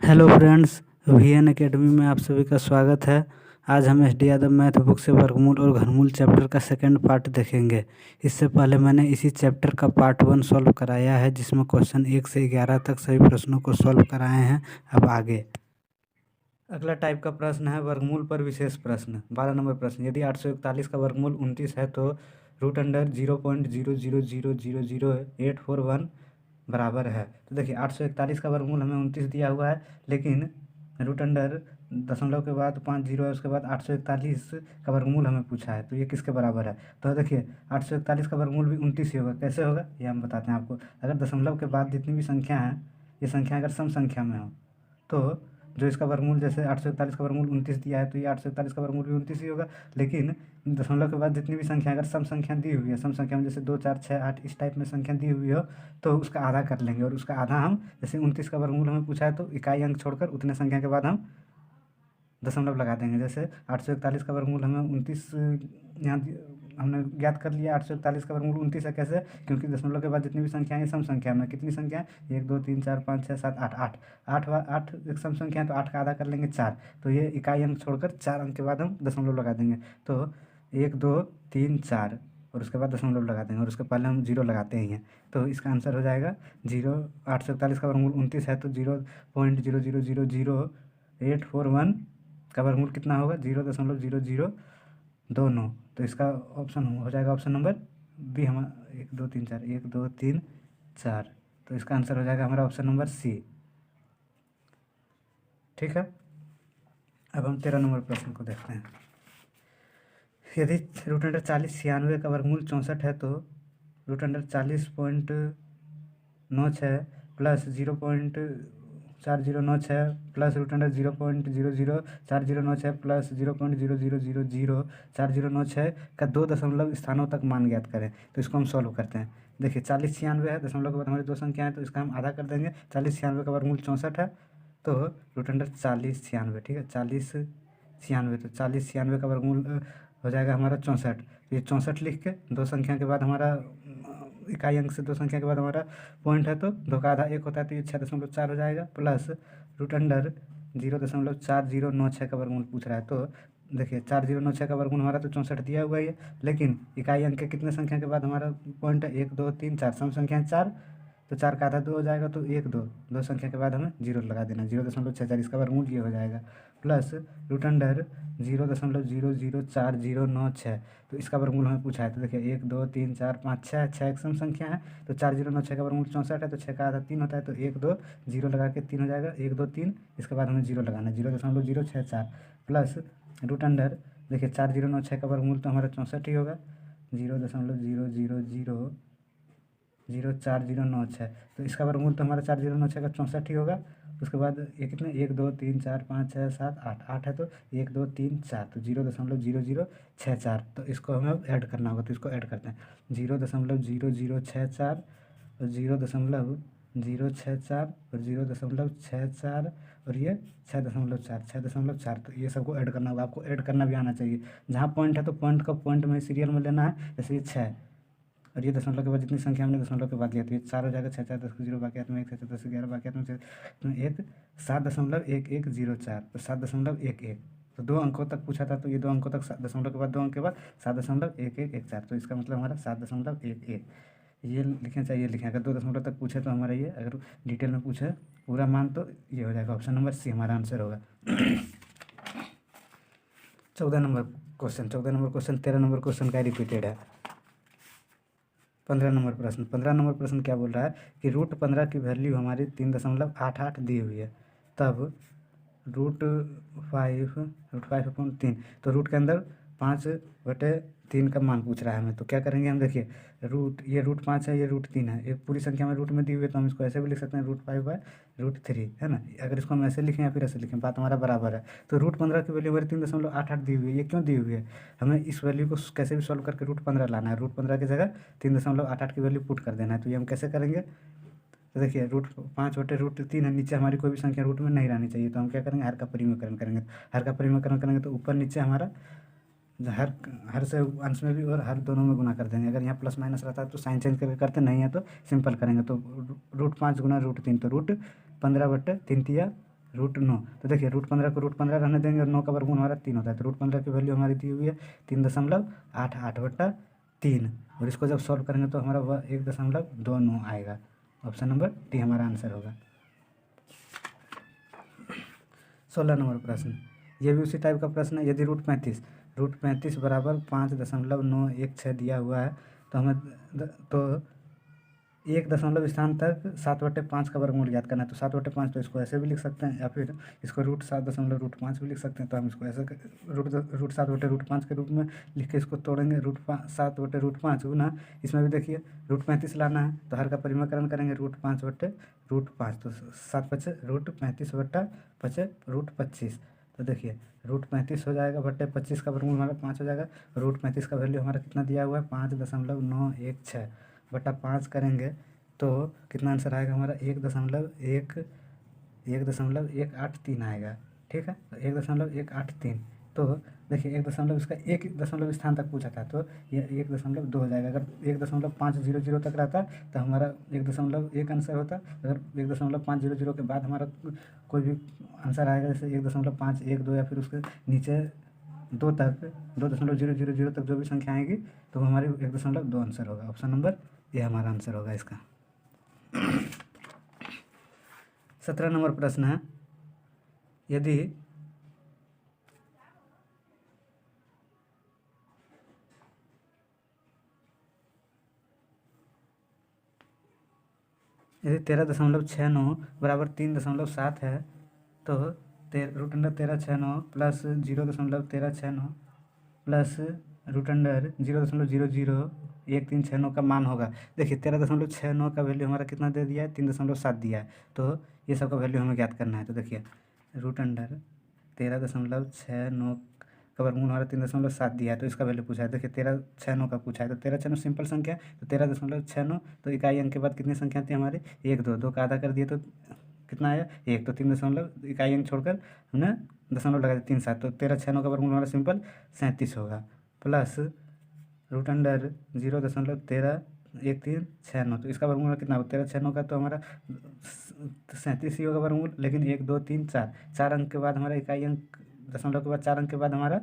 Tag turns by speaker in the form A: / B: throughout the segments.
A: Hello friends, VN academy में आप सभी का स्वागत है। आज हम एस.डी. यादव मैथ बुक से वर्गमूल और घनमूल चैप्टर का सेकंड पार्ट देखेंगे। इससे पहले मैंने इसी चैप्टर का पार्ट 1 सॉल्व कराया है, जिसमें क्वेश्चन 1 से 11 तक सभी प्रश्नों को सॉल्व कराए हैं। अब आगे अगला टाइप का प्रश्न है वर्गमूल पर विशेष प्रश्न। 12 नंबर प्रश्न, यदि 841 का वर्गमूल 29 है तो रूट अंडर 0.000000841 बराबर है। तो देखिए 841 का वर्गमूल हमें 29 दिया हुआ है, लेकिन रूट अंडर दशमलव के बाद 5 जीरो है, उसके बाद 841 का वर्गमूल हमें पूछा है, तो ये किसके बराबर है। तो देखिए 841 का वर्गमूल भी 29 ही होगा। कैसे होगा ये हम बताते हैं आपको। अगर दशमलव के बाद जितनी भी संख्या है, ये संख्या अगर सम संख्या में हो तो जो इसका वर्गमूल, जैसे 841 का वर्गमूल 29 दिया है, तो ये 841 का वर्गमूल भी 29 ही होगा। लेकिन दशमलव के बाद जितनी भी संख्या अगर सम संख्या दी हुई है, सम संख्या में जैसे 2 4 6 8 इस टाइप में संख्या दी हुई हो, तो उसका आधा कर लेंगे। और उसका आधा हम, जैसे 29 का वर्गमूल हमें पूछा है, तो इकाई अंक छोड़कर उतने संख्या के बाद हम दशमलव लगा देंगे। जैसे 841 का वर्गमूल हमें 29 यहाँ हमने ज्ञात कर लिया। 841 का वर्गमूल 29 है। कैसे? क्योंकि दशमलव के बाद जितनी भी संख्या है सम संख्या में। कितनी संख्या है? 1 2 3 4 5 6 7 8 8 8 8 एक सम संख्या है, तो 8 का आधा कर लेंगे 4। तो ये इकाई अंक छोड़कर 4 अंक के बाद हम दशमलव लगा देंगे। तो 1 2 3 4 और उसके बाद दशमलव लगा देंगे, और उसके पहले हम जीरो लगाते ही हैं। तो इसका आंसर हो जाएगा जीरो। 841 का वर्गमूल 29 है, तो 0.0000841 का वर्गमूल कितना होगा? 0.0029। तो इसका ऑप्शन हो जाएगा ऑप्शन नंबर बी। हम 1 2 3 4 1 2 3 4, तो इसका आंसर हो जाएगा हमारा ऑप्शन नंबर सी। ठीक है, अब हम 13 नंबर प्रश्न को देखते हैं। यदि रूट अंडर 40 96 का वर्गमूल 64 है तो root under 40.96 plus 0.4096 plus root under 0.004096 plus 0.0000496 का 2 दशमलव स्थानों तक मान ज्ञात करें। तो इसको हम सॉल्व करते हैं। देखिए 40 96 है, दशमलव के बाद हमारी 2 संख्या है, तो इसका हम आधा कर देंगे। 40 96 का वर्गमूल 64 है, तो रूट अंडर 40 96, ठीक है, 40 96, तो 40 96 का वर्गमूल हो जाएगा हमारा 64। ये 64 लिख के 2 संख्या के बाद हमारा इकाई अंक से 2 संख्या के बाद हमारा पॉइंट है, तो 2 का आधा 1 होता है, तो ये 6.4 हो जाएगा। प्लस रूट अंडर 0.4096 का वर्गमूल पूछ रहा है। तो देखिए 4096 का वर्गमूल हमारा तो 64 दिया हुआ ही है, लेकिन इकाई अंक के कितने संख्या के बाद हमारा पॉइंट है? 1 2 3 4, सम संख्या है 4, तो 4 का आधा 2 हो जाएगा, तो 1 2 2 संख्या के बाद हमें जीरो लगा देना। 0.64, इसका वर्गमूल ये हो जाएगा। प्लस रूट अंडर 0.004096, तो इसका वर्गमूल हमें पूछा है। तो देखिए 1 2 3 4 5 6, 6 एक सम संख्या है, तो 4096 का वर्गमूल 64 है, तो 6 का आधा 3 होता है, तो 1 2 जीरो लगा के 3 हो जाएगा। 1 2 3, इसके बाद हमें जीरो लगाना है। 0.064 प्लस रूट अंडर, देखिए 4096 का वर्गमूल तो हमारा 64 ही होगा। 0.000004096, तो इसका वर्गमूल तो हमारा 4096 का 64 ही होगा। उसके बाद ये कितने? 1 2 3 4 5 6 7 8 8 है, तो 1 2 3 4, तो 0.0064, तो इसको हमें अब ऐड करना होगा। तो इसको ऐड करते हैं। 0.0064 और 0.064 और 0.64 और ये 6.4, तो ये सबको ऐड करना होगा। आपको ऐड करना भी आना चाहिए। जहाँ पॉइंट है तो पॉइंट का पॉइंट में सीरियल में लेना है। जैसे ये 6 और ये दशमलव के बाद जितनी संख्या हमने दशमलव के बाद लिया, तो ये 4 हो जाएगा। 6 4 10 को 0 बाकी हाथ में 1, 6 10 11 बाकी हाथ में 1, 7.1104, तो 7.11, तो 2 अंकों तक पूछा था, तो ये 2 अंकों तक दशमलव के बाद 2 अंक के बाद 7.1114, तो इसका मतलब हमारा 7.11 ये लिखना चाहिए। लिखें अगर 2 दशमलव तक पूछे तो हमारा ये, अगर डिटेल में पूछे पूरा मान, तो ये हो जाएगा ऑप्शन नंबर सी हमारा आंसर होगा। 14 नंबर क्वेश्चन 13 नंबर क्वेश्चन का रिपीटेड है। 15 नंबर प्रश्न क्या बोल रहा है कि रूट 15 की वैल्यू हमारी 3.88 दी हुई है, तब रूट 5/3, तो रूट के अंदर 5/3 का मान पूछ रहा है हमें। तो क्या करेंगे हम? देखिए ये रूट 5 है, ये रूट 3 है, ये पूरी संख्या में रूट में दी हुई है, तो हम इसको ऐसे भी लिख सकते हैं √5/√3, है ना। अगर इसको हम ऐसे लिखें या फिर ऐसे लिखें, बात हमारा बराबर है। तो रूट 15 की वैल्यू हमारी 3.88 दी हुई है। ये क्यों दी हुई है? हमें इस वैल्यू को कैसे भी सॉल्व करके रूट 15 लाना है। रूट 15 की जगह 3.88 की वैल्यू पुट कर देना है। तो ये हम कैसे करेंगे? तो देखिए √5/√3 है, नीचे हमारी कोई भी संख्या रूट में नहीं रहनी चाहिए, तो हम क्या करेंगे? हर का परिमेयकरण करेंगे। हर का परिमेयकरण करेंगे तो ऊपर नीचे हमारा हर से अंश में भी और हर दोनों में गुना कर देंगे। अगर यहाँ प्लस माइनस रहता है तो साइन चेंज करके करते, नहीं है तो सिंपल करेंगे। तो √5 गुना √3, तो √15/3 √9। तो देखिए √15 को √15 रहने देंगे और 9 का वर्गमूल हमारा 3 होता है, तो √15 की वैल्यू हमारी दी हुई है 3.88/3, और इसको जब सॉल्व करेंगे तो हमारा वह 1.29 आएगा। ऑप्शन नंबर डी हमारा आंसर होगा। 16 नंबर प्रश्न, ये भी उसी टाइप का प्रश्न है। यदि √35 बराबर 5.916 दिया हुआ है तो हमें तो 1 स्थान तक 7/5 का वर्गमूल ज्ञात करना है। तो 7/5 तो इसको ऐसे भी लिख सकते हैं, या फिर इसको √7.5 भी लिख सकते हैं। तो हम इसको ऐसे √7/5 के रूप में लिख के इसको तोड़ेंगे। √7/5 गुना, इसमें भी देखिए √35 लाना है तो हर का परिमाकरण करेंगे √5/5, तो 7×5 √35/5 √25। तो देखिए √35 हो जाएगा बट्टे 25 का वर्गमूल हमारा 5 हो जाएगा। √35 का वैल्यू हमारा कितना दिया हुआ है 5.916/5 करेंगे तो कितना आंसर आएगा हमारा 1.183 आएगा। ठीक है, तो 1.183। तो देखिए 1 इसका 1 स्थान तक पूछा था तो ये 1.2 हो जाएगा। अगर 1.500 तक रहता तो हमारा 1.1 आंसर होता। अगर 1.500 के बाद हमारा कोई भी आंसर आएगा जैसे 1.512 या फिर उसके नीचे 2 तक 2.000 तक जो भी संख्या आएगी तो वो हमारी 1.2 आंसर होगा। ऑप्शन नंबर ये हमारा आंसर होगा इसका। 17 नंबर प्रश्न है, यदि 13.69 बराबर 3.7 है तो √1369 प्लस 0.1369 प्लस √0.001369 का मान होगा। देखिए 13.69 का वैल्यू हमारा कितना दे दिया है 3.7 दिया है, तो ये सब का वैल्यू हमें ज्ञात करना है। तो देखिए √13.69 का वर्गमूल हमारा 3.7 दिया है, तो इसका वैल्यू पूछा है। देखिए 1369 का पूछा है, तो 1369 सिंपल संख्या है, तो 13.69 तो इकाई अंक के बाद कितनी संख्या थी हमारी 1 2 का आधा कर दिए तो कितना आया 1, तो 3 इकाई अंक छोड़कर हमने दशमलव लगा दिया 3 7, तो 1369 का वर्गमूल हमारा सिंपल 37 होगा प्लस √0.131369, तो इसका वर्गमूल कितना होगा 1369 का तो हमारा 37 ही होगा वर्गमूल, लेकिन 1 2 3 4 अंक के बाद हमारा इकाई अंक दशमलव के बाद 4 अंक के बाद हमारा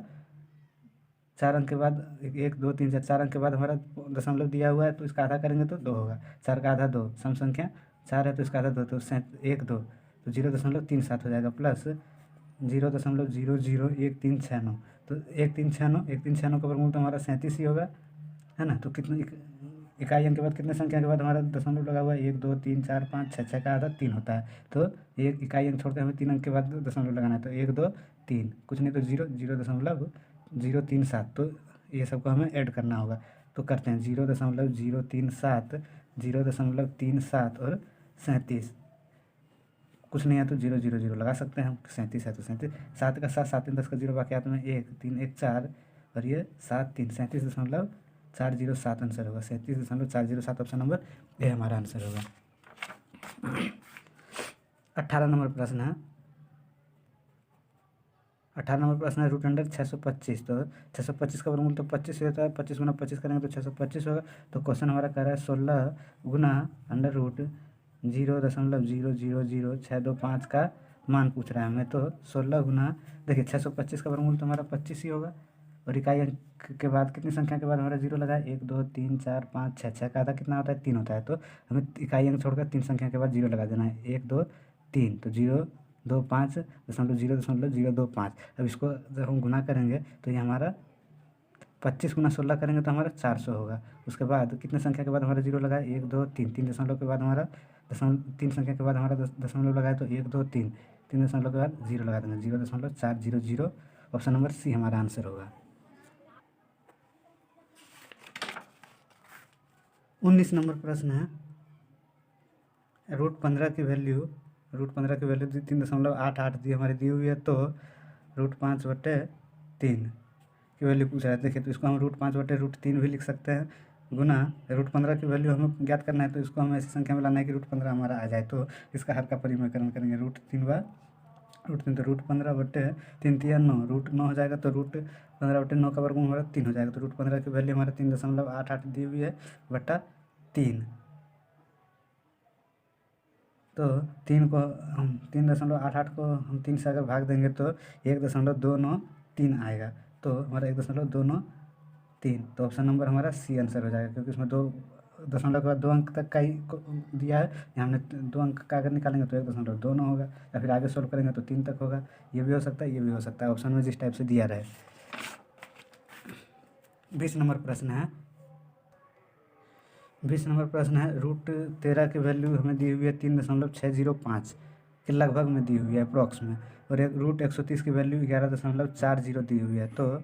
A: 4 अंक के बाद 1 2 3 4 अंक के बाद हमारा दशमलव दिया हुआ है, तो इसका आधा करेंगे तो 2 होगा। 4 का आधा 2, सम संख्या 4 है तो इसका आधा 2, तो 1 2 तो 0.37 हो जाएगा प्लस 0.001369, तो 1369 का वर्गमूल तो हमारा 37 ही होगा, है ना। तो कितने इकाई अंक के बाद कितने संख्या के बाद हमारा दशमलव लगा हुआ है 1 2 3 4 5 6 का आधा 3 होता है, तो एक इकाई अंक छोड़कर हमें 3 अंक के बाद दशमलव लगाना है, तो 1 2 3 कुछ नहीं तो 0.037, तो ये सबको हमें ऐड करना होगा। तो करते हैं 0.037 0.37 और 37, कुछ नहीं है तो 0 लगा सकते हैं हम। 37 है तो 37, 7 का 7 7 3 10 का 0 बाकी हाथ में 1 3 1 4 और ये 7 3 37.407 आंसर होगा। 37.407 ऑप्शन नंबर ए हमारा आंसर होगा। 18 नंबर प्रश्न है। 18 नंबर प्रश्न है √625, तो 625 का वर्गमूल तो 25 होता है, 25 गुना 25 करेंगे तो 625 होगा। तो क्वेश्चन हमारा कह रहा है 16 गुना √0.000625 का मान पूछ रहा है हमें। तो 16 गुना देखिए 625 का वर्गमूल तो हमारा 25 ही होगा, और इकाई अंक के बाद कितनी संख्या के बाद हमारा 0 लगा है 1 2 3 4 5 6, 6 का आधा कितना होता है 3 होता है, तो हमें इकाई अंक छोड़कर 3 संख्या के बाद 0 लगा देना है 1 2 3, तो 0.25 अब इसको जब हम गुना करेंगे तो ये हमारा 25 गुना 16 करेंगे तो हमारा 400 होगा। उसके बाद कितने संख्या के बाद हमारा 0 लगा है 1 2 3, 3 दशमलव के बाद हमारा 3 संख्या के बाद हमारा दशमलव लगा है, तो 1 2 3 3 दशमलव के बाद 0 लगा देंगे 0.400। ऑप्शन नंबर सी हमारा आंसर होगा। 19 नंबर प्रश्न है √15 की वैल्यू 3.88 दी हमारी दी हुई है, तो √5/3 की वैल्यू पूछ रहा है। देखिए तो इसको हम √5/√3 भी लिख सकते हैं, गुना √15 की वैल्यू हमें ज्ञात करना है, तो इसको हमें ऐसी संख्या में लाना है कि √15 हमारा आ जाए, तो इसका हर का परिमाकरण करेंगे √3 तो √15/3 3 9 √9 हो जाएगा, तो √15/9 का वर्गमूल हमारा 3 हो जाएगा, तो √15 की वैल्यू हमारा 3.88 दी हुई है बटा 3, तो 3 को हम 3.88 को हम 3 से अगर भाग देंगे तो 1.293 आएगा। तो हमारा 1.293, तो ऑप्शन नंबर हमारा सी आंसर हो जाएगा, क्योंकि उसमें 2 दशमलव के बाद 2 अंक तक का ही दिया है। यहाँ हमने 2 अंक का अगर निकालेंगे तो 1.29 होगा, या फिर आगे सॉल्व करेंगे तो 3 तक होगा। ये भी हो सकता है, ये भी हो सकता है, ऑप्शन में जिस टाइप से दिया रहे। 20 नंबर प्रश्न है। 20 नंबर प्रश्न है, √13 की वैल्यू हमें दी हुई है 3.605 के लगभग में दी हुई है, अप्रॉक्स में, और एक √130 की वैल्यू 11.40 दी हुई है। तो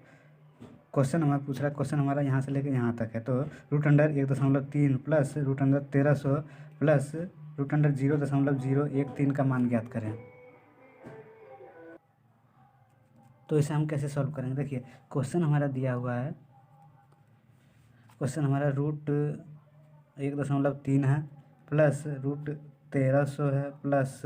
A: क्वेश्चन हमारा पूछ रहा है, क्वेश्चन हमारा यहाँ से लेकर यहाँ तक है। तो √1.3 प्लस √1300 प्लस √0.013 का मान ज्ञात करें। तो इसे हम कैसे सॉल्व करेंगे? देखिए, क्वेश्चन हमारा दिया हुआ है, क्वेश्चन हमारा √1.3 है प्लस √1300 है प्लस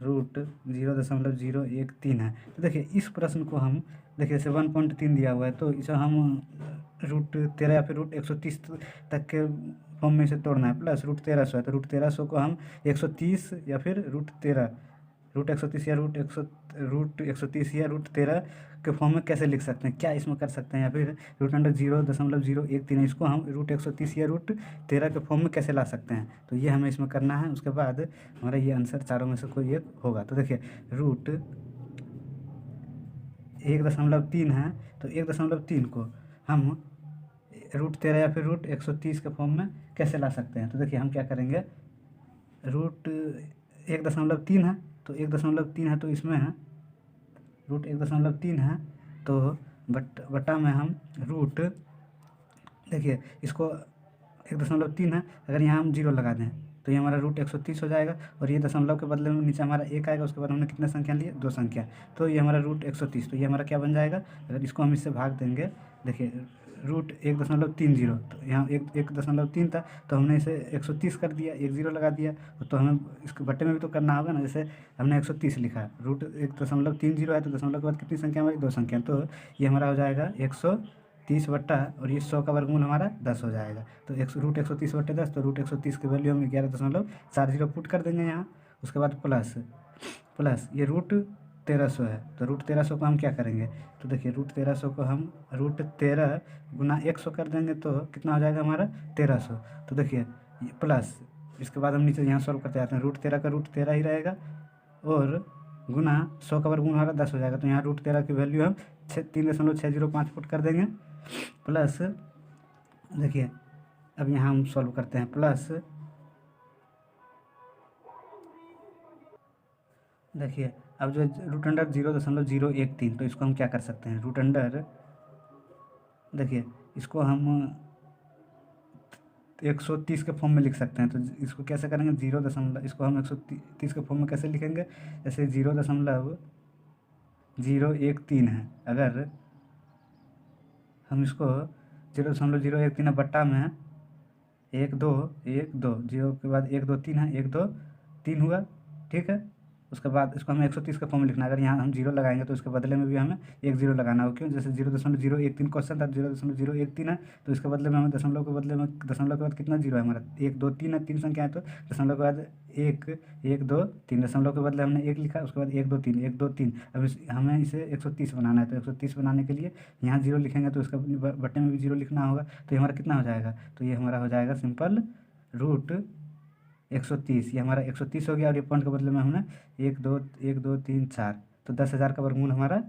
A: √0.013 है। तो देखिए, इस प्रश्न को हम देखिए जैसे 1.3 दिया हुआ है, तो इसे हम √13 या फिर √130 तक के फॉर्म में इसे तोड़ना है। प्लस √1300 है, तो √1300 को हम 130 या फिर √130 या √130 या √13 के फॉर्म में कैसे लिख सकते हैं, क्या इसमें कर सकते हैं, या फिर √0.013 इसको हम √130 या √13 के फॉर्म में कैसे ला सकते हैं। तो ये हमें इसमें करना है। उसके बाद हमारा ये आंसर चारों में से कोई एक होगा। तो देखिए, 1.3 है, तो 1.3 को हम √13 या फिर √130 के फॉर्म में कैसे ला सकते हैं। तो देखिए, हम क्या करेंगे, 1.3 है, तो 1.3 है, तो इसमें है √1.3 है, तो बट्टा में हम देखिए इसको 1.3 है, अगर यहाँ हम 0 लगा दें तो ये हमारा √130 हो जाएगा, और ये दशमलव के बदले में नीचे हमारा 1 आएगा। उसके बाद हमने कितने संख्या लिए, 2 संख्या, तो ये हमारा √130, तो ये हमारा क्या बन जाएगा, अगर इसको हम इससे भाग देंगे। देखिए, √1.30, तो यहाँ 1.3 था, तो हमने इसे 130 कर दिया, 1 0 लगा दिया, तो हमें इसके बट्टे में भी तो करना होगा ना। जैसे हमने 130 लिखा, √1.30 है, तो दशमलव के बाद कितनी संख्या हमारी, 2 संख्या, तो ये हमारा हो जाएगा 130 बट्टा, और ये 100 का वर्गमूल हमारा 10 हो जाएगा। तो √130 बट्टे 10, तो √130 की वैल्यू हम 11.40 पुट कर देंगे यहाँ। उसके बाद प्लस ये √1300 है, तो √1300 को हम क्या करेंगे, तो देखिए √1300 को हम √13 गुना 100 कर देंगे, तो कितना हो जाएगा हमारा 1300। तो देखिए प्लस, इसके बाद हम नीचे यहाँ सॉल्व करते जाते हैं, √13 का √13 ही रहेगा, और गुना 100 का वर्गमूल हमारा 10 हो जाएगा। तो यहाँ √13 की वैल्यू हम 3.605 पुट कर देंगे। प्लस देखिए, अब यहाँ हम सॉल्व करते हैं, प्लस देखिए अब जो √0.013, तो इसको हम क्या कर सकते हैं, देखिए इसको हम 130 के फॉर्म में लिख सकते हैं। तो इसको कैसे करेंगे, इसको हम 130 के फॉर्म में कैसे लिखेंगे, जैसे 0.013 है, अगर हम इसको 0.013 बट्टा में 1 2 1 2 0 के बाद 1 2 3 है, 1 2 3 हुआ, ठीक है। उसके बाद इसको हमें 130 का फॉर्म लिखना है। अगर यहाँ हम 0 लगाएंगे तो इसके बदले में भी हमें 1 0 लगाना होगा, क्यों, जैसे 0.013 क्वेश्चन था, 0.013 है, तो इसके बदले में हमें दशमलव के बाद कितना 0 है हमारा, 1 2 3 है, 3 संख्या है, तो दशमलव के बाद 1 1 2 3, दशमलव के बदले हमने 1 लिखा, उसके बाद 1 2 3 1 2 3। अब हमें इसे 130 बनाना है, तो 130 बनाने के लिए यहाँ 0 लिखेंगे, तो इसका बट्टे में भी 0 लिखना होगा। तो ये हमारा कितना हो जाएगा, तो ये हमारा हो जाएगा सिंपल √130, ये हमारा 130 हो गया, और ये पॉइंट के बदले में हमने 1 2 3 4, तो 10,000 का वर्गमूल हमारा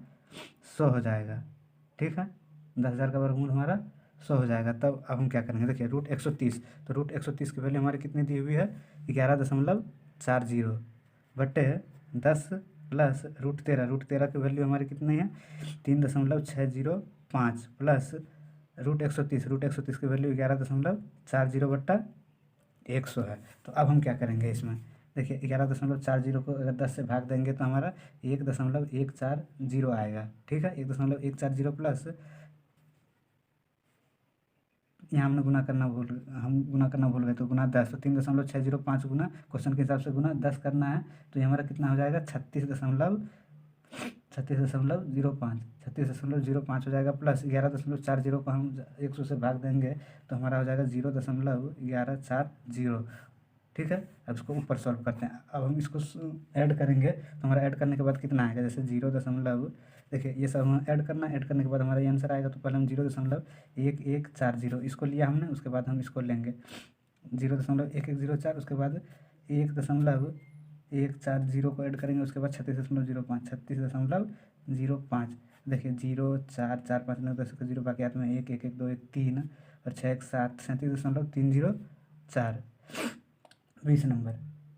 A: 100 हो जाएगा, ठीक है। 10,000 का वर्गमूल हमारा 100 हो जाएगा। तब अब हम क्या करेंगे, देखिए √130, तो √130 की वैल्यू हमारी कितनी दी हुई है, 11.40 बट्टे 10 प्लस √13 की वैल्यू हमारी कितनी है, 3.605 प्लस √130 की वैल्यू 11.40 बट्टा 100 है। तो अब हम क्या करेंगे इसमें, देखिए 11.40 को अगर 10 से भाग देंगे तो हमारा 1.140 आएगा, ठीक है। 1.140 प्लस यहाँ हम गुना करना भूल गए, तो गुना 10, तो 3.605 गुना क्वेश्चन के हिसाब से गुना 10 करना है। तो ये हमारा कितना हो जाएगा, 36.05 हो जाएगा, प्लस 11.40 को हम 100 से भाग देंगे, तो हमारा हो जाएगा 0.1140, ठीक है। अब इसको ऊपर सॉल्व करते हैं। अब हम इसको ऐड करेंगे तो हमारा ऐड करने के बाद कितना आएगा, जैसे 0 देखिए ये सब हम ऐड करने के बाद हमारा ये आंसर आएगा। तो पहले हम 0.1140 इसको लिया हमने, उसके बाद हम इसको लेंगे 0.1104, उसके बाद 1.140 को ऐड करेंगे, उसके बाद 36.05 देखिए 0 4 4 5 9 10 0 बाकी हाथ में 1 1 1 2 1 3 और 6 1 7 37.304 20 नंबर।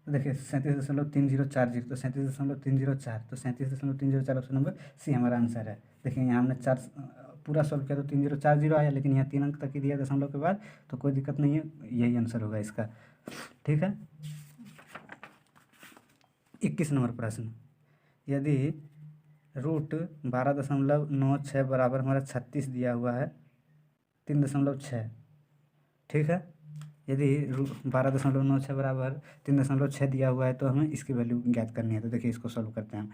A: तो देखिए 37.3040 तो 37.304 तो 37.304 ऑप्शन नंबर सी हमारा आंसर है। देखिए यहाँ हमने चार पूरा सॉल्व किया तो 3040 आया, लेकिन यहाँ 3 अंक तक ही दिया दशमलव के बाद, तो कोई दिक्कत नहीं है, यही आंसर होगा इसका। ठीक है। 21 नंबर प्रश्न, यदि √12.96 बराबर हमारा 36 दिया हुआ है 3.6, ठीक है। यदि 12.96 बराबर 3.6 दिया हुआ है तो हमें इसकी वैल्यू ज्ञात करनी है। तो देखिए इसको सॉल्व करते हैं हम।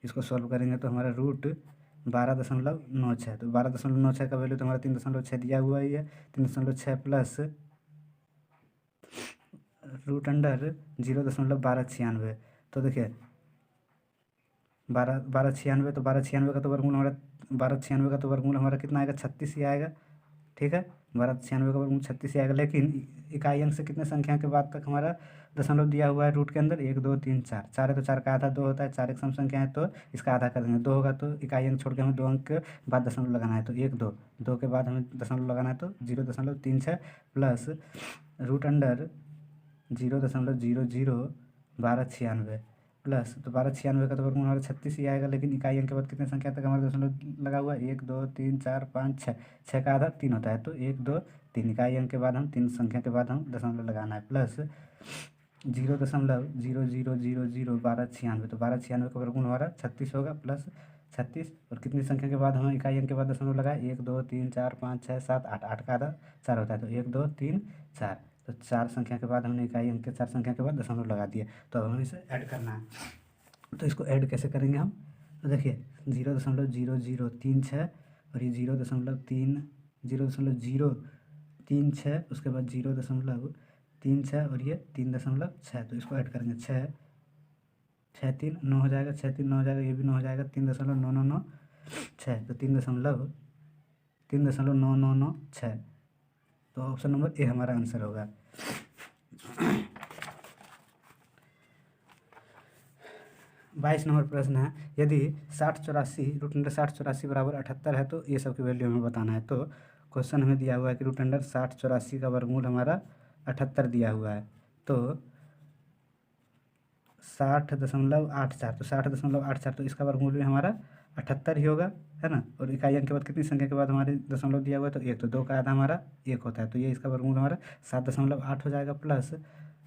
A: इसको सॉल्व करेंगे तो हमारा √12.96, तो 12.96 का वैल्यू तो हमारा 3.6 दिया हुआ ही है। 3.6 प्लस √0.1296, तो देखिए 1296, तो 1296 का तो वर्गमूल हमारा 1296 का तो वर्गमूल हमारा कितना आएगा, 36 ही आएगा। ठीक है, 1296 का वर्गमूल 36 ही आएगा। लेकिन इकाई अंक से कितने संख्या के बाद तक हमारा दशमलव दिया हुआ है रूट के अंदर, 1 2 3 4 4 है तो 4 का आधा 2 होता है। 4 एक सम संख्या है तो इसका आधा कर देंगे, 2 होगा तो इकाई अंक छोड़ के हमें 2 अंक के बाद दशमलव लगाना है, तो 1 2 2 के बाद हमें दशमलव लगाना है, तो 0.36 प्लस √0.001296 प्लस, तो 1296 का तो वर्गमूल हमारा 36 ही आएगा। लेकिन इकाई अंक के बाद कितने संख्या तक हमारा दशमलव लगा हुआ है, 1 2 3 4 5 6, 6 का आधा 3 होता है, तो 1 2 3 इकाई अंक के बाद हम 3 संख्या के बाद हम दशमलव लगाना है, प्लस 0.00001296, तो 1296 का वर्गमूल हमारा 36 होगा, प्लस 36 और कितनी संख्या के बाद हमें इकाई अंक के बाद दशमलव लगाए, 1 2 3 4 5 6 7 8, 8 का आधा 4 होता है, तो 1 2 3 4, तो 4 संख्या के बाद हमने इकाई अंक के 4 संख्या के बाद दशमलव लगा दिया। तो अब हमें इसे ऐड करना है, तो इसको ऐड कैसे करेंगे हम, तो देखिए 0.0036 और ये 0.036, उसके बाद 0.36 और ये 3.6, तो इसको ऐड करेंगे 6 6 3 9 हो जाएगा, 6 3 9 हो जाएगा, ये भी 9 हो जाएगा, 3.9996, तो 3.9996, तो ऑप्शन नंबर ए हमारा आंसर होगा। 22 नंबर प्रश्न है, यदि 6084 बराबर 78 है तो ये सब की वैल्यू हमें बताना है। तो क्वेश्चन हमें दिया हुआ है कि √6084 का वर्गमूल हमारा 78 दिया हुआ है, तो 60.84, तो 60.84, तो इसका वर्गमूल भी हमारा 78 ही होगा, है ना। और इकाई अंक के बाद कितनी संख्या के बाद हमारे दशमलव दिया हुआ है, तो 1, तो 2 का आधा हमारा 1 होता है, तो ये इसका वर्गमूल हमारा 7.8 हो जाएगा, प्लस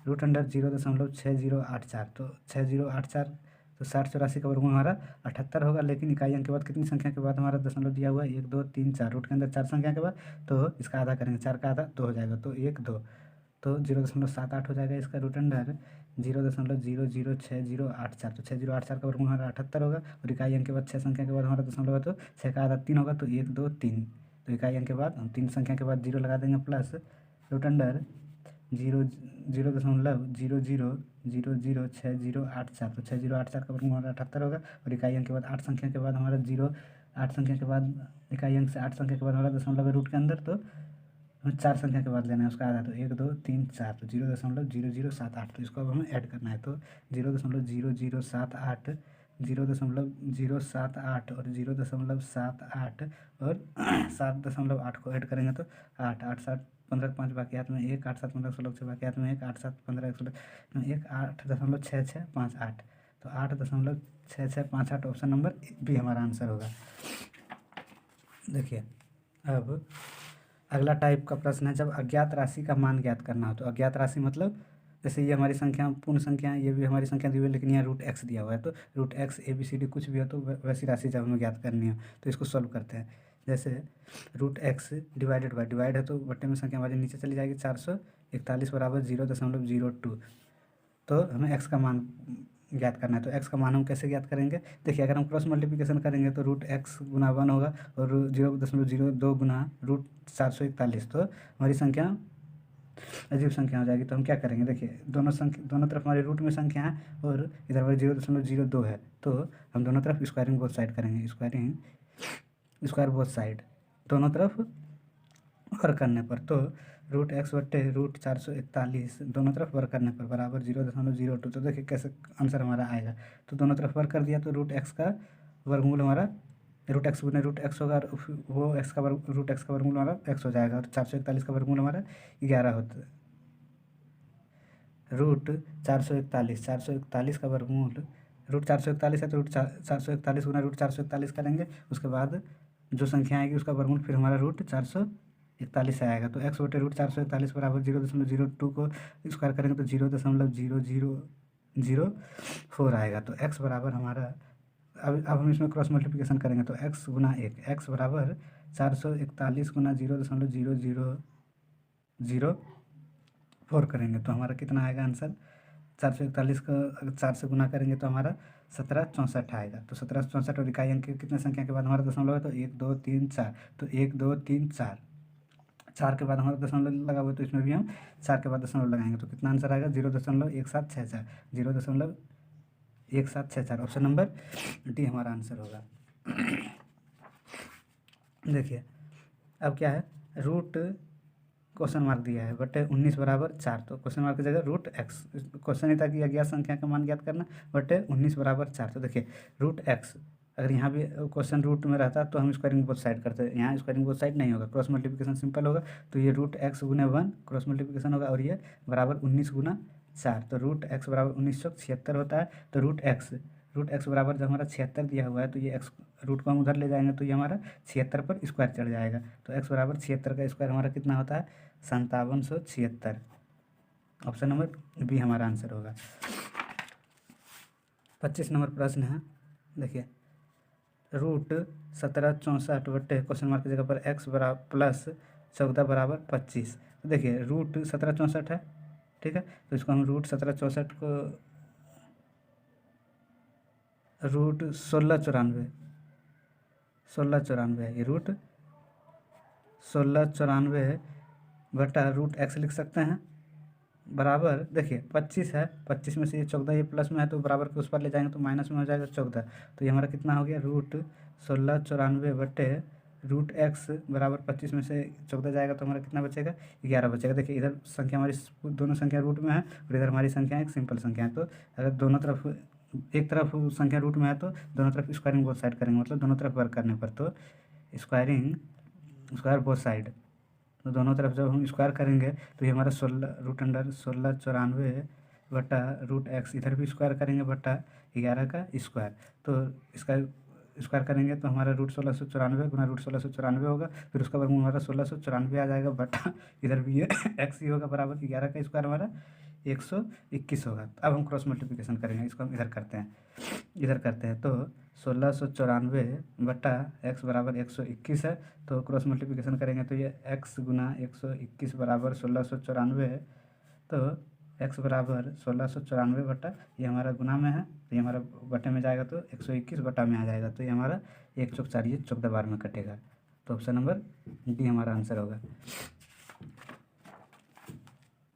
A: √0.6084, तो 6084, तो 6084 का वर्गमूल हमारा 78 होगा। लेकिन इकाई अंक के बाद कितनी संख्या के बाद हमारा दशमलव दिया हुआ है, 1 2 3 4, रूट के अंदर 4 संख्या के बाद, तो इसका आधा करेंगे, 4 का आधा 2 हो जाएगा, तो 1 2, तो 0.78 हो जाएगा इसका √0.006084, तो 6084 का वर्गमूल हमारा 78 होगा। और इकाई अंक के बाद 6 संख्या के बाद हमारा दशमलव है, तो 6 का आधा 3 होगा, तो 1 2 3, तो इकाई अंक के बाद हम 3 संख्या के बाद 0 लगा देंगे, प्लस √0.00006084, तो 6084 का वर्गमूल हमारा 78 होगा। और इकाई अंक के बाद 8 संख्या के बाद हमारा 8 संख्या के बाद इकाई अंक से 8 संख्या के बाद हमारा दशमलव है रूट के अंदर, तो हमें 4 संख्या के बाद लेना है उसका आधा, तो 1 2 3 4, तो 0.0078, तो इसको अब हमें ऐड करना है, तो 0.0078 0.078 और 0.78 और 7.8 को ऐड करेंगे तो 8 8 7 15 5 बाकी हाथ में 1 8 7 15 16 6 बाकी हाथ में 1 8 7 15 16 1 8.6658, तो 8.6658 ऑप्शन नंबर बी हमारा आंसर होगा। देखिए अब अगला टाइप का प्रश्न है, जब अज्ञात राशि का मान ज्ञात करना हो। तो अज्ञात राशि मतलब जैसे ये हमारी संख्या पूर्ण संख्या है, ये भी हमारी संख्या दी हुई है, लेकिन यहाँ √x दिया हुआ है, तो √x ABCD कुछ भी हो तो वैसी राशि जब हमें ज्ञात करनी हो तो इसको सॉल्व करते हैं। जैसे √x डिवाइड है तो बट्टे में संख्या हमारी नीचे चली जाएगी, 441 बराबर 0.02, तो हमें x का मान ज्ञात करना है। तो x का मान हम कैसे ज्ञात करेंगे, देखिए अगर हम क्रॉस मल्टीप्लिकेशन करेंगे तो √x गुना 1 होगा और 0.02 गुना √441, तो हमारी संख्या अजीब संख्या हो जाएगी। तो हम क्या करेंगे, देखिए दोनों तरफ हमारे रूट में संख्या है और इधर हमारे 0.02 है, तो हम दोनों तरफ स्क्वायरिंग बोथ साइड करेंगे। स्क्वायर बोथ साइड दोनों तरफ वर्क करने पर, तो √x/√441 दोनों तरफ वर्क करने पर बराबर 0.02। तो देखिए कैसे आंसर हमारा आएगा। तो दोनों तरफ वर्क कर दिया तो √x का वर्गमूल हमारा √x गुने √x होगा, और वो √x का वर्गमूल हमारा x हो जाएगा, और 441 का वर्गमूल हमारा 11 होता है। √441 का वर्गमूल √441 है, तो √441 गुना √441 करेंगे, उसके बाद जो संख्या आएगी उसका वर्गमूल फिर हमारा √441 आएगा। तो x/√441 बराबर 0.02 को स्क्वायर करेंगे तो 0.0004 आएगा। तो x बराबर हमारा अब हम इसमें क्रॉस मल्टीप्लिकेशन करेंगे तो x गुना 1, x बराबर 441 गुना 0.0004 करेंगे तो हमारा कितना आएगा आंसर। 441 को अगर 4 से गुना करेंगे तो हमारा 1764 आएगा। तो 1764 और इकाई अंक कितने संख्या के बाद हमारा दशमलव है, तो 1 2 3 4, तो 1 2 3 4, 4 के बाद हमारा दशमलव लगा हुआ है, तो इसमें भी हम 4 के बाद दशमलव लगाएंगे तो कितना आंसर आएगा 0.1764, 0.1764। ऑप्शन नंबर डी हमारा आंसर होगा। देखिए अब क्या है, रूट क्वेश्चन मार्क दिया है बटे 19 बराबर 4, तो क्वेश्चन मार्क की जगह √x, क्वेश्चन ही था कि अज्ञात संख्या का मान ज्ञात करना, बटे 19 बराबर 4। तो देखिए √x अगर यहाँ भी क्वेश्चन रूट में रहता तो हम स्क्वायरिंग बोथ साइड करते, यहाँ स्क्वायरिंग बोथ साइड नहीं होगा, क्रॉस मल्टीप्लिकेशन सिंपल होगा, तो ये √x गुने 1 क्रॉस मल्टीप्लिकेशन होगा, और ये बराबर 19 गुना 4, तो √x बराबर 1976 होता है। तो √x बराबर जब हमारा 76 दिया हुआ है, तो ये x रूट को हम उधर ले जाएंगे तो ये हमारा 76 पर स्क्वायर चढ़ जाएगा, तो x बराबर 76 का स्क्वायर हमारा कितना होता है 5776। ऑप्शन नंबर बी हमारा आंसर होगा। 25 नंबर प्रश्न है, देखिए √1764 बटे क्वेश्चन मार्क की जगह पर x बराबर प्लस 14 बराबर 25। तो देखिए √1764 है, ठीक है, तो इसको हम √1764 को √1694 है, ये √1694 बटा √x लिख सकते हैं बराबर, देखिए 25 है, 25 में से ये 14 ये प्लस में है तो बराबर के उस पर ले जाएंगे तो माइनस में हो जाएगा 14, तो ये हमारा कितना हो गया √1694 बटे √x बराबर 25 में से 14 जाएगा तो हमारा कितना बचेगा 11 बचेगा। देखिए इधर संख्या हमारी दोनों संख्या रूट में है और इधर हमारी संख्या एक सिंपल संख्या है, तो अगर दोनों तरफ एक तरफ संख्या रूट में है तो दोनों तरफ स्क्वायरिंग बोथ साइड करेंगे, मतलब दोनों तरफ वर्क करने पर, तो स्क्वायर बोथ साइड, तो दोनों तरफ जब हम स्क्वायर करेंगे तो ये हमारा 16√1694 बटा √x, इधर भी स्क्वायर करेंगे बटा 11 का स्क्वायर, तो इसका स्क्वायर करेंगे तो हमारा √1694 गुना √1694 होगा, फिर उसका वर्गमूल हमारा 1694 आ जाएगा बटा इधर भी ये x ही होगा बराबर 11 का स्क्वायर हमारा 121 होगा। अब हम क्रॉस मल्टीप्लिकेशन करेंगे, इसको हम इधर करते हैं तो 1694 बटा x बराबर 121 है, तो क्रॉस मल्टीप्लिकेशन करेंगे तो ये x गुना 121 बराबर 1694, तो x बराबर 1694 बटा ये हमारा गुना में है तो ये हमारा बटे में जाएगा तो 121 बटा में आ जाएगा, तो ये हमारा 1 चौक 4 ये 14 बार में कटेगा, तो ऑप्शन नंबर डी हमारा आंसर होगा।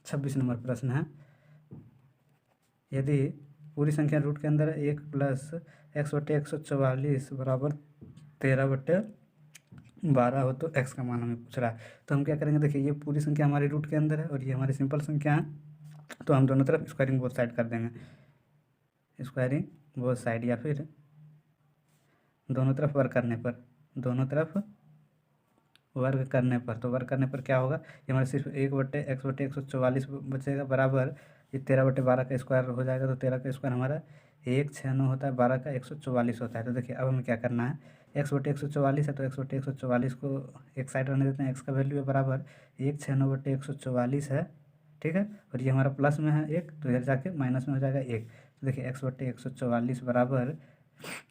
A: 26 नंबर प्रश्न है, यदि पूरी संख्या रूट के अंदर 1 प्लस x बटे 144 बराबर 13 बटे 12 हो तो x का मान हमें पूछ रहा है, तो हम क्या करेंगे, देखिए ये पूरी संख्या हमारी रूट के अंदर है और ये हमारी सिंपल संख्या है, तो हम दोनों तरफ स्क्वायरिंग बोथ साइड कर देंगे, स्क्वायरिंग बोथ साइड, या फिर दोनों तरफ वर्क करने पर, तो वर्क करने पर क्या होगा, ये हमारे सिर्फ 1 बटे x बटे 144 बचेगा बराबर ये 13 बटे 12 का स्क्वायर हो जाएगा, तो 13 का स्क्वायर हमारा 169 होता है, 12 का 144 होता है। तो देखिए अब हमें क्या करना है, x बटे 144 है तो x बटे 144 को एक साइड रहने देते हैं, x का वैल्यू है बराबर 169 बटे 144 है, ठीक है, और ये हमारा प्लस में है 1 तो इधर जाके माइनस में हो जाएगा 1, तो देखिए x बटे 144 बराबर,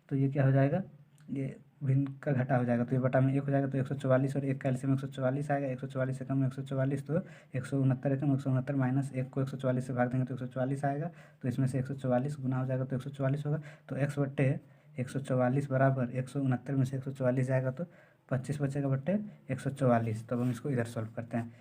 A: तो ये क्या हो जाएगा, ये भिन्न का घटा हो जाएगा, तो ये बटा में 1 हो जाएगा, तो 144 और 1 का एलसीएम 144 आएगा, 144 से कम 144, तो 169 है कम 169 माइनस 1 को 144 से भाग देंगे तो 144 आएगा, तो इसमें से 144 गुना हो जाएगा तो 144 होगा, तो x बटे 144 बराबर 169 में से 144 जाएगा तो 25 बचेगा बटे 144, तब हम इसको इधर सॉल्व करते हैं,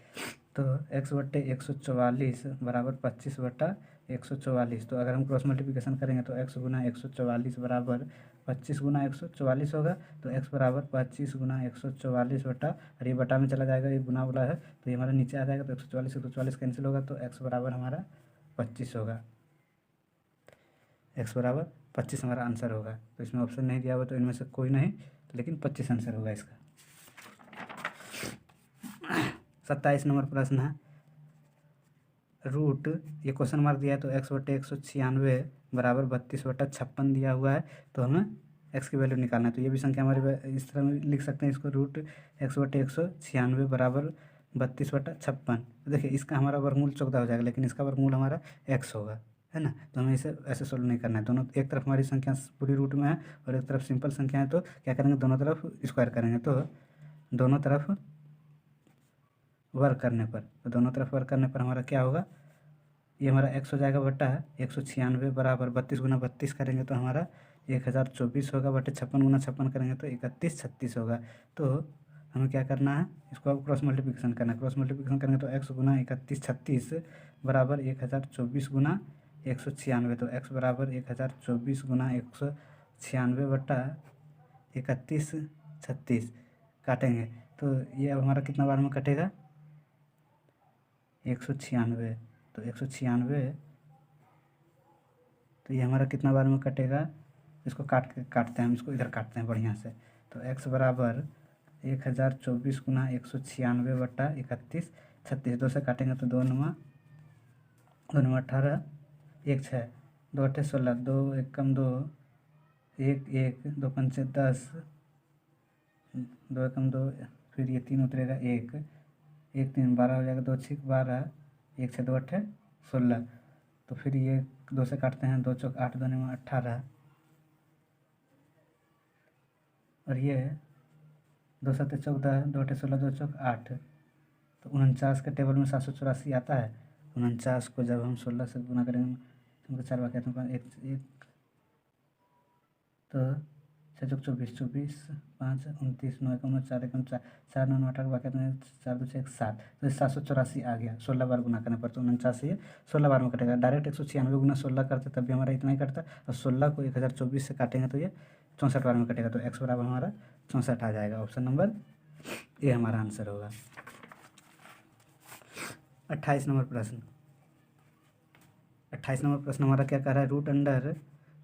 A: तो x बट्टे 144 बराबर 25 बट्टा 144। तो अगर हम क्रॉस मल्टीप्लिकेशन करेंगे तो x गुना 144 बराबर 25 गुना 144 होगा। तो x बराबर 25 गुना 144 बट्टा, और ये बटा में चला जाएगा, ये गुना वाला है तो ये हमारा नीचे आ जाएगा। तो 144 144 कैंसिल होगा, तो x बराबर हमारा 25 होगा। x बराबर 25 हमारा आंसर होगा। तो इसमें ऑप्शन नहीं दिया हुआ तो इनमें से कोई नहीं, लेकिन 25 आंसर होगा इसका। 27 नंबर प्रश्न है, रूट, ये क्वेश्चन मार्क दिया है तो x बटे 196 बराबर 32 बटा 56 दिया हुआ है। तो हमें x की वैल्यू निकालना है। तो ये भी संख्या हमारे इस तरह में लिख सकते हैं इसको, रूट x बटे 196 बराबर 32 बटा 56। तो देखिए इसका हमारा वर्गमूल 14 हो जाएगा, लेकिन इसका वर्गमूल हमारा x होगा, है ना। तो हमें इसे ऐसे सोल्व नहीं करना है। दोनों एक तरफ हमारी संख्या पूरी रूट में है और एक तरफ सिंपल संख्या है, तो क्या करेंगे, दोनों तरफ स्क्वायर करेंगे। तो दोनों तरफ वर्क करने पर, तो दोनों तरफ वर्क करने पर हमारा क्या होगा, ये हमारा x हो जाएगा बटा 196 बराबर 32 गुना 32 करेंगे तो हमारा 1024 होगा, बटे 56 गुना 56 करेंगे तो 3136 होगा। तो हमें क्या करना है, इसको अब क्रॉस मल्टीप्लिकेशन करना है। क्रॉस मल्टीप्लिकेशन करेंगे तो x गुना 3136 बराबर 1024 गुना 196। तो x बराबर 1024 गुना 196 बटा 3136 काटेंगे। तो ये अब हमारा कितना बार में कटेगा, 196। तो 196, तो ये हमारा कितना बार में कटेगा, इसको काटते हैं हम, इसको इधर काटते हैं बढ़िया से। तो x बराबर 1024 गुना 196 बटा 3136, 2 से काटेंगे तो 2 9 18, 1 6, 2 8 16, 2 1 2, 1 1, 2 5 10, 2 1 2, फिर ये 3 उतरेगा 1 1 3 12 हो जाएगा, 2 6 12, 1 6 2 8 16। तो फिर ये 2 से काटते हैं, 2 चौक 8, 2 9 18, और ये 2 7 14, 2 8 16, 2 चौक 8। तो 49 के टेबल में 784 आता है। 49 को जब हम 16 से गुना करेंगे तो उनको 4 बाकी आते हैं, एक तो 6 चौक 24, 24 5 29, 9 1 4 1 4 4 9 18 बाकी आते हैं, 4 2 6 7। तो 784 आ गया 16 बार गुना करने पर। तो 49 से ये 16 बार में कटेगा। डायरेक्ट 196 गुना 16 करते तब भी हमारा इतना ही कटता, और 16 को 1024 से काटेंगे तो ये 64 बार में कटेगा। तो x बराबर हमारा 64 आ जाएगा। ऑप्शन नंबर ए हमारा आंसर होगा। 28 नंबर प्रश्न, 28 नंबर प्रश्न हमारा क्या कह रहा है, रूट अंडर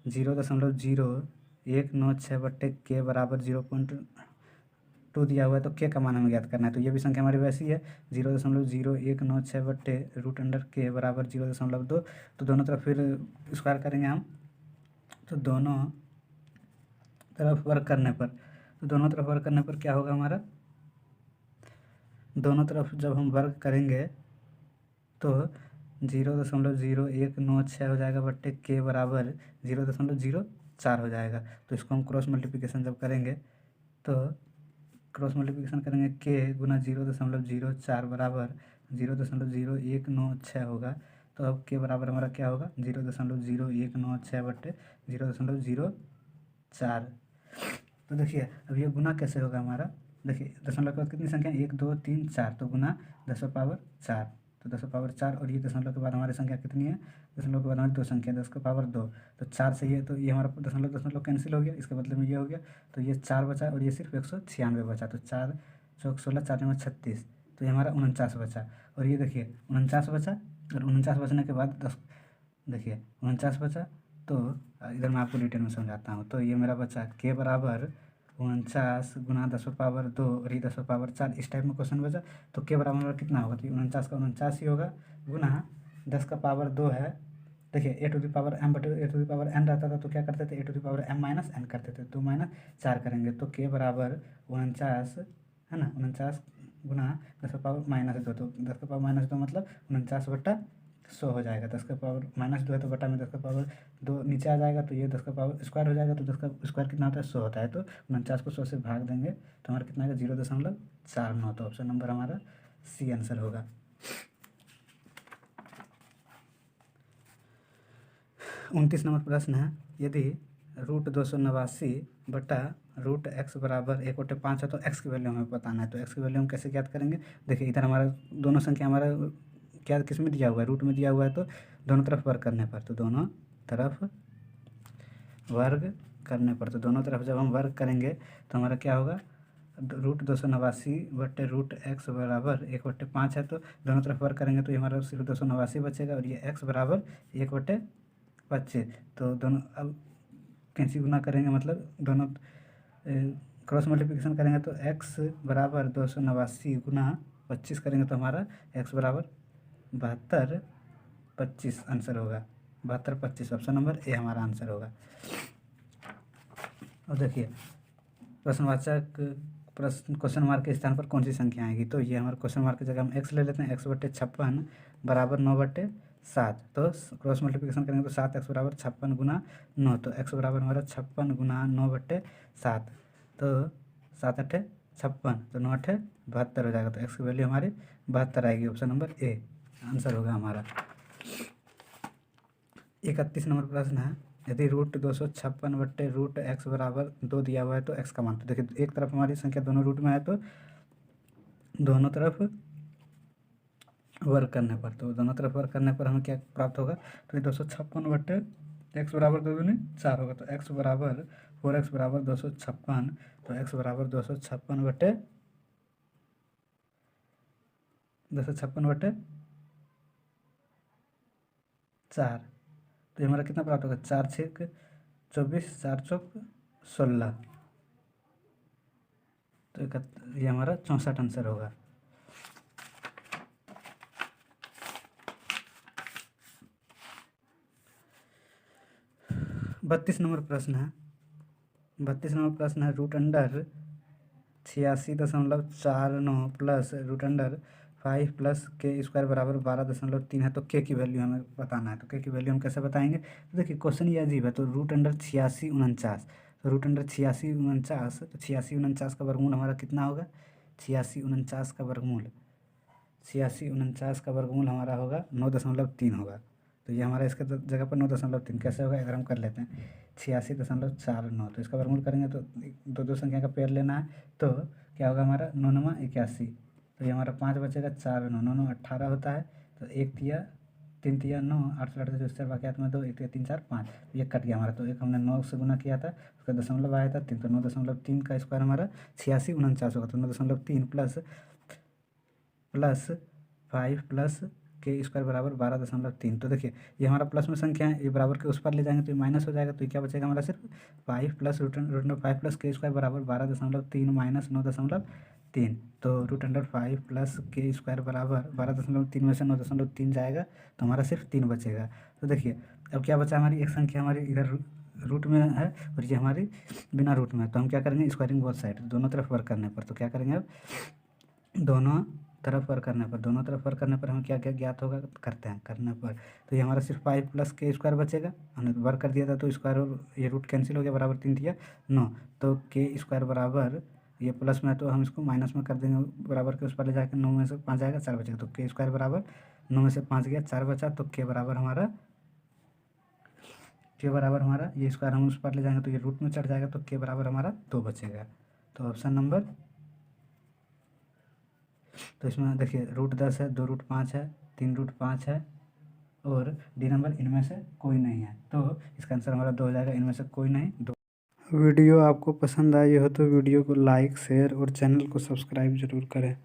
A: 0.0196 बट्टे के बराबर 0.2 दिया हुआ है। तो के का मान हमें ज्ञात करना है। तो ये भी संख्या हमारी वैसी है, 0.0196 बट्टे रूट अंडर के बराबर 0.2। तो दोनों तरफ फिर स्क्वायर करेंगे हम। तो दोनों तरफ वर्क करने पर, तो दोनों तरफ वर्क करने पर क्या होगा हमारा, दोनों तरफ जब हम वर्क करेंगे तो 0.0196 हो जाएगा बट्टे के बराबर 0.04 हो जाएगा। तो इसको हम क्रॉस मल्टीप्लिकेशन जब करेंगे तो क्रॉस मल्टीप्लिकेशन करेंगे के गुना 0.04 बराबर 0.0196 होगा। तो अब के बराबर हमारा क्या होगा, 0.0196 बट्टे 0.04। तो देखिए अब ये गुना कैसे होगा हमारा, देखिए दशमलव के बाद कितनी संख्या, 1 2 3 4, तो गुना 10⁻4। तो 10⁻4, और ये दशमलव के बाद हमारी संख्या कितनी है, दशमलव के बाद हमारी 2 संख्या 10⁻2। तो 4 से ये, तो ये हमारा दशमलव दशमलव कैंसिल हो गया, इसके बदले में ये हो गया। तो ये 4 बचा और ये सिर्फ 196 बचा। तो 4 चौक 16, 4 9 36, तो ये हमारा 49 बचा। और ये देखिए 49 बचा, और 49 बचने के बाद 10, देखिए 49 बचा। तो इधर मैं आपको डिटेल में समझाता हूँ। तो ये मेरा बचा के बराबर 49 गुना 10⁻2 और ये 10⁻4, इस टाइप में क्वेश्चन बचा। तो के बराबर हमारा कितना होगा, तो 49 का 49 ही होगा, गुना 10⁻2 है। देखिए a⁻m बटे a⁻n रहता था, तो क्या करते थे, a⁻m-n करते थे। तो -4 करेंगे तो के बराबर 49 है ना, 49 गुना 10⁻−2। तो 10⁻−2 मतलब 49/100 हो जाएगा। 10⁻−2 है तो बटा में 10⁻2 नीचे आ जाएगा, तो ये 10 का पावर स्क्वायर हो जाएगा। तो 10 का स्क्वायर कितना होता है, 100 होता है। तो 49 को 100 से भाग देंगे तो हमारा कितना आएगा, 0.49। तो ऑप्शन नंबर हमारा सी आंसर होगा। 29 नंबर प्रश्न है, यदि रूट 289 बटा रूट एक्स बराबर 1/5 है, तो एक्स की वैल्यू हमें बताना है। तो एक्स की वैल्यू हम कैसे ज्ञात करेंगे? देखिए इधर हमारा दोनों संख्या हमारा क्या किस में दिया हुआ है? रूट में दिया हुआ है, तो दोनों तरफ वर्ग करने पर, तो दोनों तरफ वर्ग करने पर, तो दोनों तरफ जब हम वर्ग करेंगे तो हमारा क्या होगा? रूट 289 बटे रूट एक्स बराबर 1/5 है, तो दोनों तरफ वर्ग करेंगे तो ये हमारा सिर्फ 289 बचेगा, और ये एक्स बराबर 1/25। तो दोनों अब कैंसी गुना करेंगे, मतलब दोनों क्रॉस मल्टीप्लिकेशन करेंगे, तो एक्स बराबर 289 गुना 25 करेंगे तो हमारा एक्स बराबर 72/25 आंसर होगा। 72/25 ऑप्शन नंबर ए हमारा आंसर होगा। और देखिए प्रश्नवाचक प्रश्न क्वेश्चन मार्क के स्थान पर कौन सी संख्या आएगी? तो ये हमारे क्वेश्चन मार्क की जगह हम एक्स ले लेते हैं। x/56 बराबर 9/7, तो क्रॉस मल्टीप्लिकेशन करेंगे तो 7x बराबर 56 गुना 9, तो x बराबर हमारा 56 गुना 9/7, तो 7×8 56, तो 9×8 72 हो जाएगा। तो x की वैल्यू हमारी 72 आएगी। ऑप्शन नंबर ए आंसर होगा हमारा। 31 नंबर प्रश्न है, यदि रूट 256 बट्टे रूट एक्स बराबर 2 दिया हुआ है तो एक्स का मान। तो देखिए एक तरफ हमारी संख्या दोनों रूट में है, तो दोनों तरफ वर्ग करने पर, तो दोनों तरफ वर्ग करने पर हमें क्या प्राप्त होगा? तो 256 बट्टे एक्स बराबर 2 दूनी 4 होगा, तो एक्स बराबर 4x बराबर 256, तो एक्स बराबर 256 बट्टे 4, तो ये हमारा कितना प्राप्त होगा? 4×6 24, 4×4 16, तो ये हमारा 64 आंसर होगा। बत्तीस नंबर प्रश्न है, root under 86.49 plus root under 5 plus K square बराबर 12.3 है, तो के की वैल्यू हमें बताना है। तो के की वैल्यू हम कैसे बताएंगे? तो देखिए क्वेश्चन ये अजीब है। तो रूट अंडर 8649, तो रूट अंडर 8649, तो 8649 का वर्गमूल हमारा कितना होगा? 8649 का वर्गमूल 8649 का वर्गमूल हमारा होगा 9.3 होगा। तो ये हमारा इसके जगह पर 9.3 कैसे होगा? अगर हम कर लेते हैं 86.49, तो इसका वर्गमूल करेंगे तो दो संख्या का पेयर लेना है, तो क्या होगा हमारा? 9×9 81, तो ये हमारा 5 बचेगा, 4 9 9 18 होता है, तो 1 तिया 3 तिया 9, 8 लड़ते जो इससे बाकी में 2, 1 तिया 3 4 5, तो ये कट गया हमारा। तो एक हमने 9 से गुना किया था, उसका दशमलव आया था 3, तो 9.3 का स्क्वायर हमारा 8649 होगा। तो 9.3 प्लस 5 प्लस के स्क्वायर बराबर 12.3। तो देखिए ये हमारा प्लस में संख्या है, ये बराबर के उस पर ले जाएंगे तो ये माइनस हो जाएगा, तो ये क्या बचेगा हमारा? सिर्फ 5 plus root under 5 plus K square बराबर 12.3 माइनस 9.3, तो root under 5 plus K square बराबर 12.3 में से 9.3 जाएगा, तो हमारा सिर्फ 3 बचेगा। तो देखिए अब क्या बचा? हमारी एक संख्या हमारी इधर रूट में है और ये हमारी बिना रूट में है, तो हम क्या करेंगे? स्क्वायरिंग बोथ साइड, दोनों तरफ वर्क करने पर, तो क्या करेंगे अब? दोनों तरफ वर्क करने पर हमें क्या क्या ज्ञात होगा? करते हैं करने पर, तो ये हमारा सिर्फ 5 प्लस के स्क्वायर बचेगा, हमने वर्क कर दिया था, तो स्क्वायर और ये रूट कैंसिल हो गया, बराबर 3 दिया 9, तो के स्क्वायर बराबर ये प्लस में है तो हम इसको माइनस में कर देंगे, बराबर के उस पर ले जाकर 9 में से 5 जाएगा, 4 बचेगा, तो के स्क्वायर बराबर 9 में से 5 गया, 4 बचा, तो के बराबर हमारा ये स्क्वायर हम उस पर ले जाएंगे तो ये रूट में चढ़ जाएगा, तो के बराबर हमारा 2 बचेगा। तो ऑप्शन नंबर, तो इसमें देखिए रूट 10 है, 2 रूट 5 है, 3 रूट 5 है और डी नंबर इनमें से कोई नहीं है, तो इसका आंसर हमारा 2 हो जाएगा, इनमें से कोई नहीं 2। वीडियो आपको पसंद आई हो तो वीडियो को लाइक शेयर और चैनल को सब्सक्राइब जरूर करें।